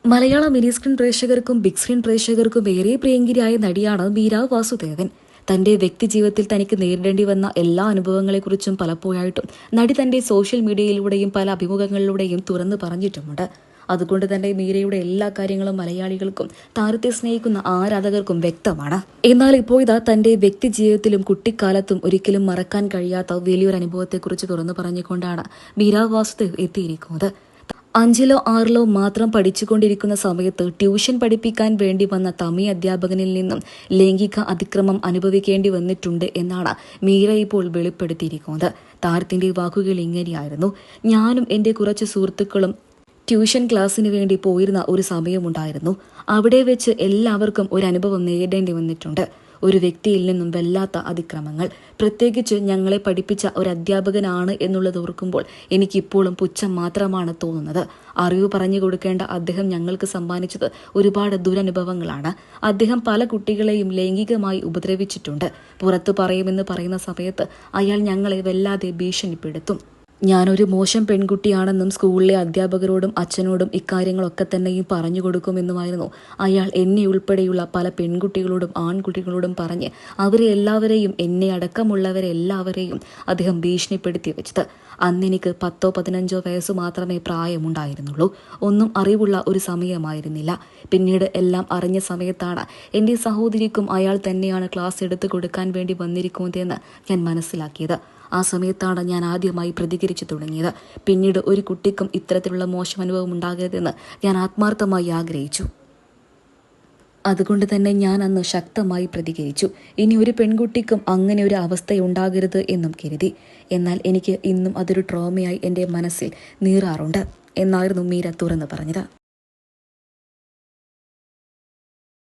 മലയാള mini screen പ്രേക്ഷകർക്കും big screen പ്രേക്ഷകർക്കും ഏറെ പ്രിയങ്കരിയായ നടിയാണ് മീര വാസുദേവൻ. തന്റെ വ്യക്തിജീവിതത്തിൽ തനിക്ക് നേരിടേണ്ടി വന്ന എല്ലാ അനുഭവങ്ങളെക്കുറിച്ചും പലപ്പോഴായിട്ടും നടി തന്റെ സോഷ്യൽ മീഡിയയിലൂടെയും പല അഭിമുഖങ്ങളിലൂടെയും തുറന്നു പറഞ്ഞിട്ടുമുണ്ട്. അതുകൊണ്ട് തന്നെ മീരയുടെ എല്ലാ കാര്യങ്ങളും മലയാളികൾക്കും താരത്തെ സ്നേഹിക്കുന്ന ആരാധകർക്കും വ്യക്തമാണ്. എന്നാൽ ഇപ്പോൾ ഇതാ തന്റെ വ്യക്തിജീവിതത്തിലും കുട്ടിക്കാലത്തും ഒരിക്കലും മറക്കാൻ കഴിയാത്ത വലിയൊരു അനുഭവത്തെക്കുറിച്ച് തുറന്നു പറഞ്ഞുകൊണ്ടാണ് മീര വാസുദേവ് എത്തിയിരിക്കുന്നത്. 5ലോ 6ലോ മാത്രം പഠിച്ചുകൊണ്ടിരിക്കുന്ന സമയത്ത് ട്യൂഷൻ പഠിപ്പിക്കാൻ വേണ്ടി വന്ന തമിഴ് അധ്യാപകനിൽ നിന്നും ലൈംഗിക അതിക്രമം അനുഭവിക്കേണ്ടി വന്നിട്ടുണ്ട് എന്നാണ് മീര ഇപ്പോൾ വെളിപ്പെടുത്തിയിരിക്കുന്നത്. താരത്തിന്റെ വാക്കുകൾ ഇങ്ങനെയായിരുന്നു: ഞാനും എൻ്റെ കുറച്ച് സുഹൃത്തുക്കളും ട്യൂഷൻ ക്ലാസ്സിന് വേണ്ടി പോയിരുന്ന ഒരു സമയമുണ്ടായിരുന്നു. അവിടെ വെച്ച് എല്ലാവർക്കും ഒരു അനുഭവം നേരിടേണ്ടി വന്നിട്ടുണ്ട്. ഒരു വ്യക്തിയിൽ നിന്നും വല്ലാത്ത അതിക്രമങ്ങൾ, പ്രത്യേകിച്ച് ഞങ്ങളെ പഠിപ്പിച്ച ഒരു അധ്യാപകനാണ് എന്നുള്ളത് ഓർക്കുമ്പോൾ എനിക്കിപ്പോഴും പുച്ഛം മാത്രമാണ് തോന്നുന്നത്. അറിവ് പറഞ്ഞു കൊടുക്കേണ്ട അദ്ദേഹം ഞങ്ങൾക്ക് സമ്മാനിച്ചത് ഒരുപാട് ദുരനുഭവങ്ങളാണ്. അദ്ദേഹം പല കുട്ടികളെയും ലൈംഗികമായി ഉപദ്രവിച്ചിട്ടുണ്ട്. പുറത്തു പറയുമെന്ന് പറയുന്ന സമയത്ത് അയാൾ ഞങ്ങളെ വല്ലാതെ ഭീഷണിപ്പെടുത്തും. ഞാനൊരു മോശം പെൺകുട്ടിയാണെന്നും സ്കൂളിലെ അധ്യാപകരോടും അച്ഛനോടും ഇക്കാര്യങ്ങളൊക്കെ തന്നെയും പറഞ്ഞു കൊടുക്കുമെന്നുമായിരുന്നു അയാൾ എന്നെ ഉൾപ്പെടെയുള്ള പല പെൺകുട്ടികളോടും ആൺകുട്ടികളോടും പറഞ്ഞ് അവരെ എല്ലാവരെയും, എന്നെ അടക്കമുള്ളവരെ എല്ലാവരെയും അദ്ദേഹം ഭീഷണിപ്പെടുത്തി വെച്ചത്. അന്നെനിക്ക് 10ഓ 15ഓ വയസ്സ് മാത്രമേ പ്രായമുണ്ടായിരുന്നുള്ളൂ. ഒന്നും അറിവുള്ള ഒരു സമയമായിരുന്നില്ല. പിന്നീട് എല്ലാം അറിഞ്ഞ സമയത്താണ് എൻ്റെ സഹോദരിക്കും അയാൾ തന്നെയാണ് ക്ലാസ് എടുത്തു കൊടുക്കാൻ വേണ്ടി വന്നിരിക്കുന്നതെന്ന് ഞാൻ മനസ്സിലാക്കിയത്. ആ സമയത്താണ് ഞാൻ ആദ്യമായി പ്രതികരിച്ചു തുടങ്ങിയത്. പിന്നീട് ഒരു കുട്ടിക്കും ഇത്തരത്തിലുള്ള മോശം അനുഭവം ഉണ്ടാകരുതെന്ന് ഞാൻ ആത്മാർത്ഥമായി ആഗ്രഹിച്ചു. അതുകൊണ്ട് തന്നെ ഞാൻ അന്ന് ശക്തമായി പ്രതികരിച്ചു. ഇനി ഒരു പെൺകുട്ടിക്കും അങ്ങനെ ഒരു അവസ്ഥയുണ്ടാകരുത് എന്നും കരുതി. എന്നാൽ എനിക്ക് ഇന്നും അതൊരു ട്രോമയായി എൻ്റെ മനസ്സിൽ നീറാറുണ്ട് എന്നായിരുന്നു മീര തുറന്നു പറഞ്ഞത്.